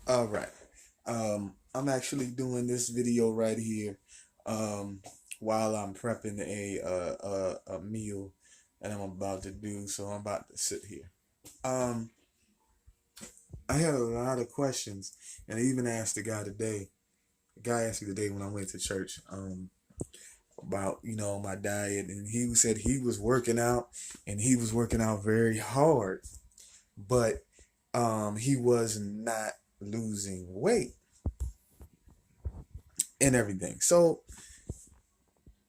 All right. I'm actually doing this video right here while I'm prepping a meal that I'm about to do. So I'm about to sit here. Um, I had a lot of questions, and I even asked the guy today. The guy asked me today when I went to church about my diet, and he said he was working out, and he was working out very hard, but he was not losing weight and everything. So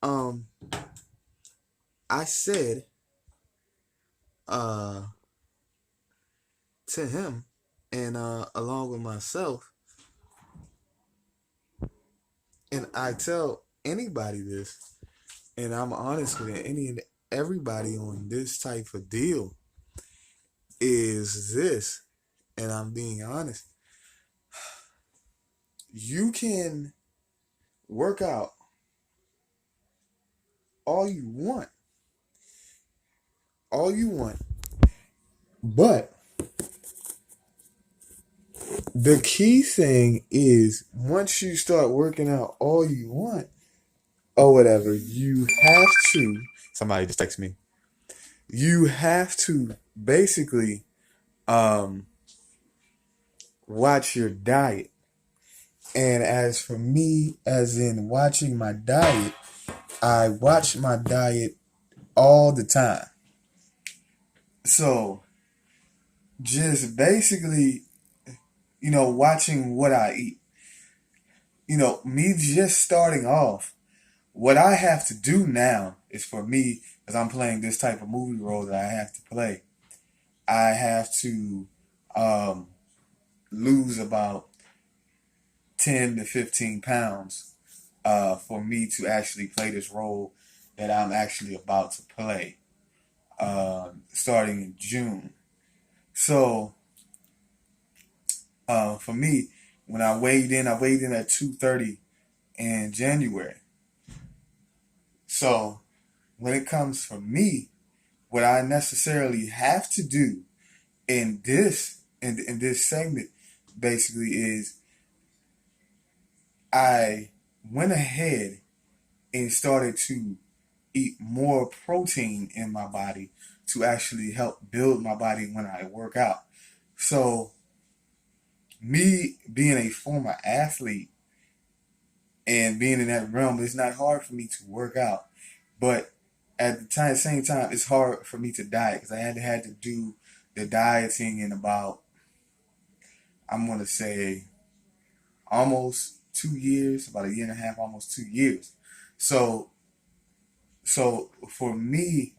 um I said uh to him and along with myself, and I tell anybody this, and I'm honest with it, any and everybody on this type of deal is this, and I'm being honest. You can work out all you want, all you want, but the key thing is once you start working out all you want or whatever, you have to. Somebody just text me. You have to basically um, watch your diet. And as for me, as in watching my diet, I watch my diet all the time. So just basically, watching what I eat. Me just starting off, what I have to do now is for me, as I'm playing this type of movie role that I have to play, I have to um, lose about 10 to 15 pounds for me to actually play this role that I'm actually about to play starting in June. So for me, when I weighed in at 230 in January. So when it comes for me, what I necessarily have to do in this segment basically is I went ahead and started to eat more protein in my body to actually help build my body when I work out. So, me being a former athlete and being in that realm, it's not hard for me to work out. But at same time, it's hard for me to diet because had to do the dieting in about, I'm gonna say, almost 2 years, about a year and a half, almost 2 years. So, so for me,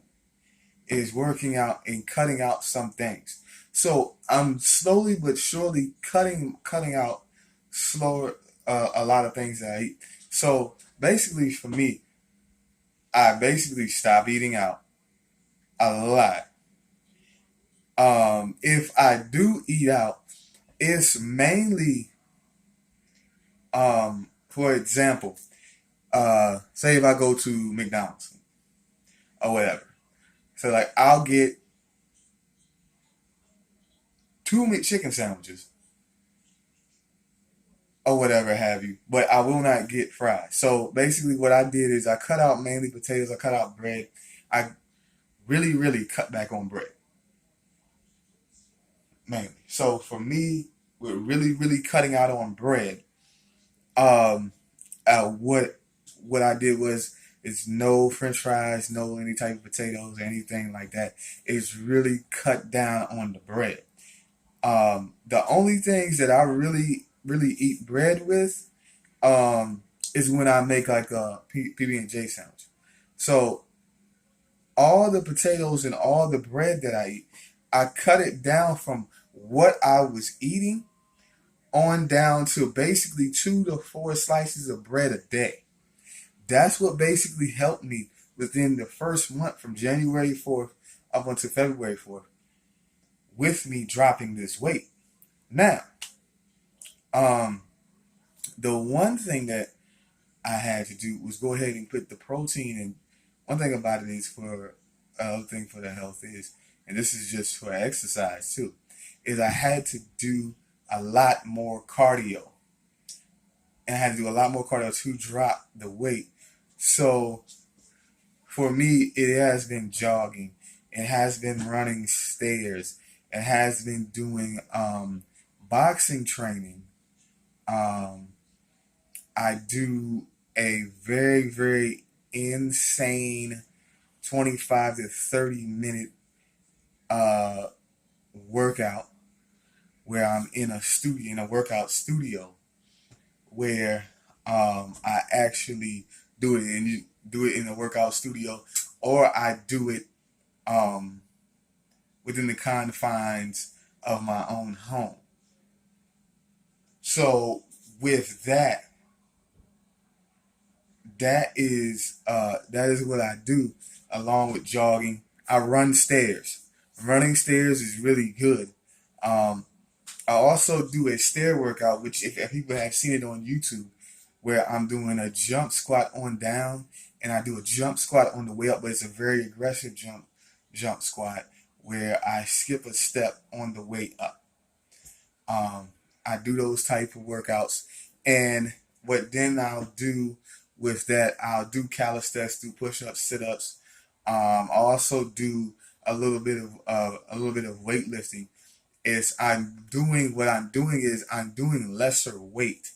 is working out and cutting out some things. So I'm slowly but surely cutting out slower a lot of things that I eat. So basically, for me, I basically stop eating out a lot. If I do eat out, it's mainly, for example, say if I go to McDonald's or whatever. So like I'll get two McChicken sandwiches or whatever have you, but I will not get fries. So basically, what I did is I cut out mainly potatoes. I cut out bread. I really, really cut back on bread mainly. So for me, with really, really cutting out on bread, um, what I did was it's no French fries, no any type of potatoes, anything like that. It's really cut down on the bread. The only things that I really, really eat bread with um, is when I make like a PB and J sandwich. So all the potatoes and all the bread that I eat, I cut it down from what I was eating on down to basically 2 to 4 slices of bread a day. That's what basically helped me within the first month from January 4th up until February 4th with me dropping this weight. Now, um, the one thing that I had to do was go ahead and put the protein in. One thing about it is for another thing for the health is, and this is just for exercise too, is I had to do a lot more cardio, and I had to do a lot more cardio to drop the weight. So for me, it has been jogging, it has been running stairs, it has been doing boxing training. Um, I do a very, very insane 25 to 30 minute uh, workout where I'm in a studio, in a workout studio, where I actually do it, and you do it in a workout studio, or I do it um, within the confines of my own home. So with that, that is what I do along with jogging. I run stairs. Running stairs is really good. Um, I also do a stair workout, which if people have seen it on YouTube, where I'm doing a jump squat on down, and I do a jump squat on the way up, but it's a very aggressive jump squat where I skip a step on the way up. Um, I do those type of workouts, and what then I'll do with that, I'll do calisthenics, do push-ups, sit-ups. I also do a little bit of weightlifting. Is I'm doing is I'm doing lesser weight.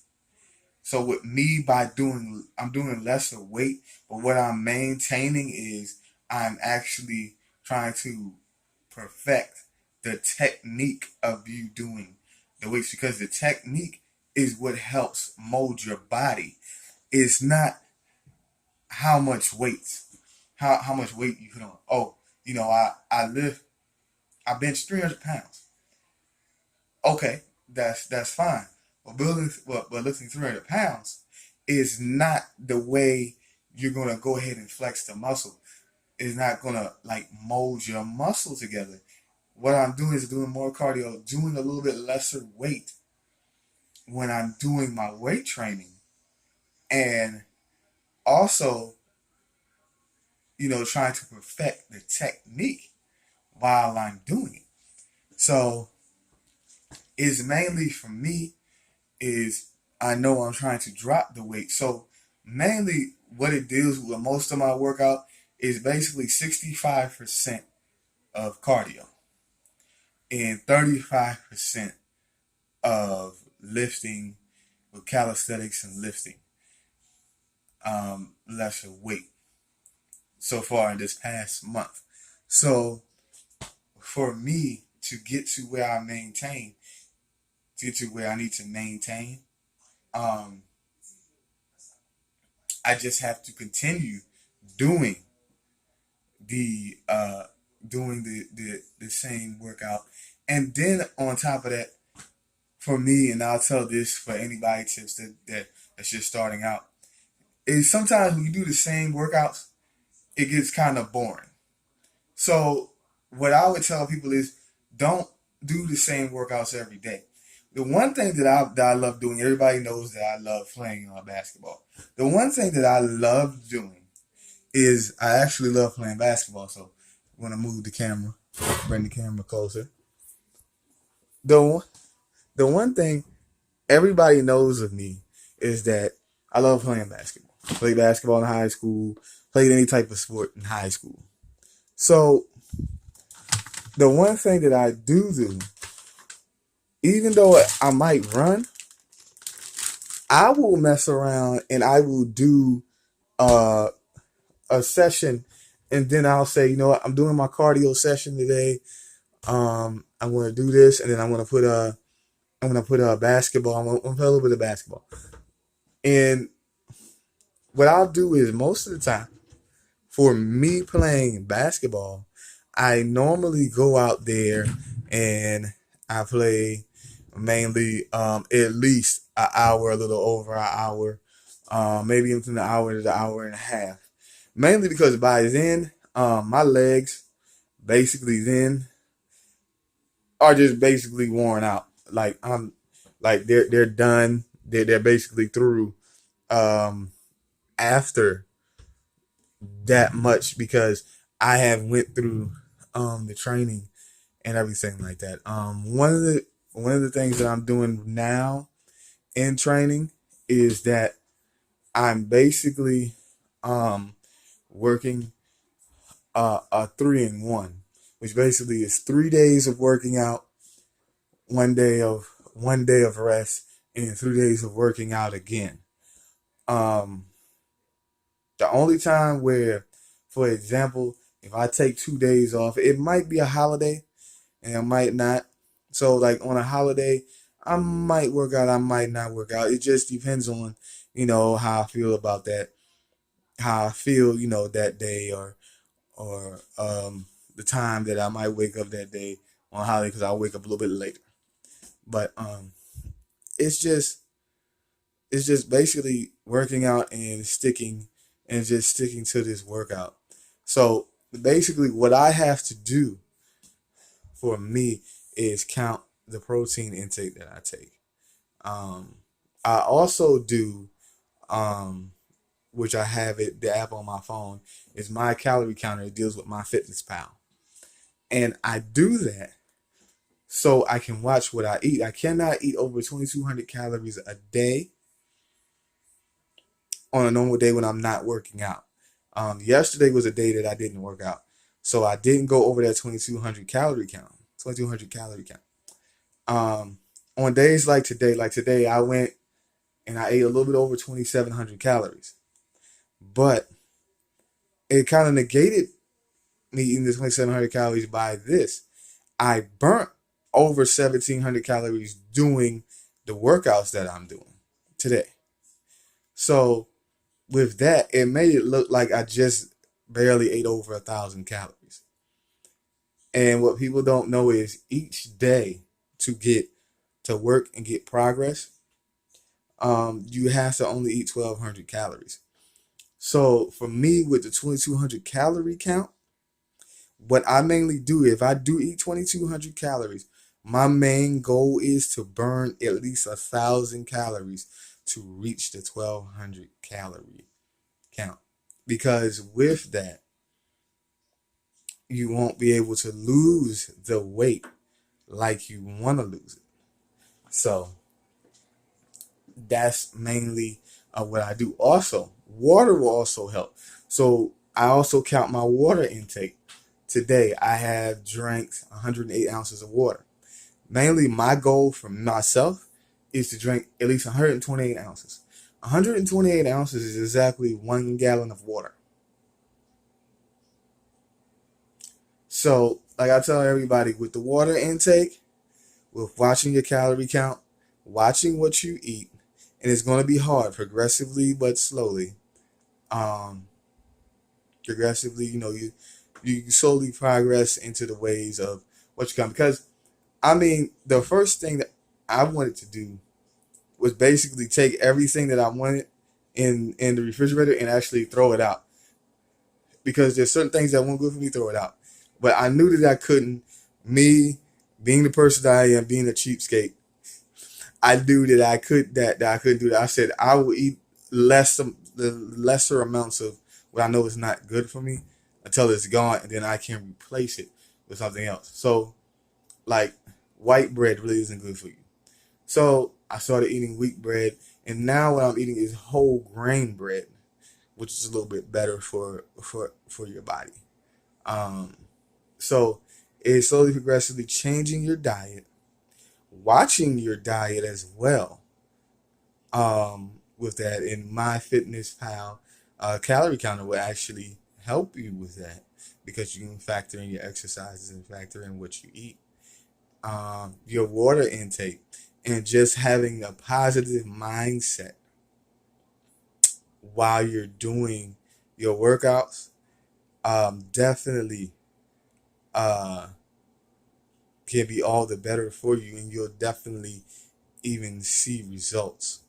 So with me, I'm doing lesser weight, but what I'm maintaining is I'm actually trying to perfect the technique of you doing the weights, because the technique is what helps mold your body. It's not how much weight, how much weight you put on. Oh, I bench 300 pounds. Okay, that's fine. But lifting 300 pounds is not the way you're gonna go ahead and flex the muscle. It's not gonna like mold your muscle together. What I'm doing is doing more cardio, doing a little bit lesser weight when I'm doing my weight training, and also, trying to perfect the technique while I'm doing it. So it's mainly for me is I know I'm trying to drop the weight. So mainly what it deals with most of my workout is basically 65% of cardio and 35% of lifting with calisthenics and lifting lesser weight so far in this past month. So for me to get to where to get to where I need to maintain, um, I just have to continue doing the the same workout, and then on top of that, for me, and I'll tell this for anybody tips that's just starting out, is sometimes when you do the same workouts, it gets kind of boring. So what I would tell people is don't do the same workouts every day. The one thing that I love doing, everybody knows that I love playing basketball. The one thing that I love doing is I actually love playing basketball. So I'm gonna move the camera, bring the camera closer. The the one thing everybody knows of me is that I love playing basketball. Played basketball in high school, played any type of sport in high school. So the one thing that I do, even though I might run, I will mess around and I will do uh, a session, and then I'll say, you know what, I'm doing my cardio session today. I'm gonna do this, and then I'm gonna put a basketball. I'm gonna play a little bit of basketball, and what I'll do is most of the time for me playing basketball, I normally go out there and I play mainly at least an hour, a little over an hour, maybe between an hour to an hour and a half. Mainly because by then, my legs basically then are just basically worn out. Like they're done. They're basically through after that much because I have went through the training and everything like that. One of the one of the things that I'm doing now in training is that I'm basically um, working a 3-in-1, which basically is 3 days of working out, 1 day of rest, and 3 days of working out again. Um, the only time where, for example, if I take 2 days off, it might be a holiday and it might not. So like on a holiday, I might work out, I might not work out. It just depends on, how I feel about that, how I feel, that day, or the time that I might wake up that day on a holiday because I'll wake up a little bit later. But it's just it's just basically working out and just sticking to this workout. So basically, what I have to do for me is count the protein intake that I take. Um, I also do, um, which I have it the app on my phone is my calorie counter. It deals with my Fitness Pal, and I do that so I can watch what I eat. I cannot eat over 2,200 calories a day on a normal day when I'm not working out. Yesterday was a day that I didn't work out, so I didn't go over that 2,200 calorie count. 2,200 calorie count. Um, on days like today, I went and I ate a little bit over 2,700 calories, but it kind of negated me eating the 2,700 calories by this. I burnt over 1,700 calories doing the workouts that I'm doing today. So with that, it made it look like I just barely ate over 1,000 calories. And what people don't know is each day to get to work and get progress, you have to only eat 1,200 calories. So for me, with the 2,200 calorie count, what I mainly do, if I do eat 2,200 calories, my main goal is to burn at least 1,000 calories to reach the 1,200 calorie count. Because with that, you won't be able to lose the weight like you want to lose it. So that's mainly what I do. Also, water will also help. So I also count my water intake. Today, I have drank 108 ounces of water. Mainly, my goal for myself is to drink at least 128 ounces. 128 ounces is exactly 1 gallon of water. So, like I tell everybody, with the water intake, with watching your calorie count, watching what you eat, and it's going to be hard, progressively but slowly. Um, Progressively, you slowly progress into the ways of what you come. Because I mean, the first thing that I wanted to do was basically take everything that I wanted in the refrigerator and actually throw it out. Because there's certain things that won't good for me, throw it out. But I knew that I couldn't. Me being the person that I am, being a cheapskate, I knew that I couldn't do that. I said I will eat the lesser amounts of what I know is not good for me until it's gone, and then I can replace it with something else. So like white bread really isn't good for you. So I started eating wheat bread, and now what I'm eating is whole grain bread, which is a little bit better for your body. Um, so it's slowly progressively changing your diet, watching your diet as well. With that, in my Fitness Pal, calorie counter will actually help you with that because you can factor in your exercises and factor in what you eat, your water intake, and just having a positive mindset while you're doing your workouts. Definitely uh, can be all the better for you, and you'll definitely even see results.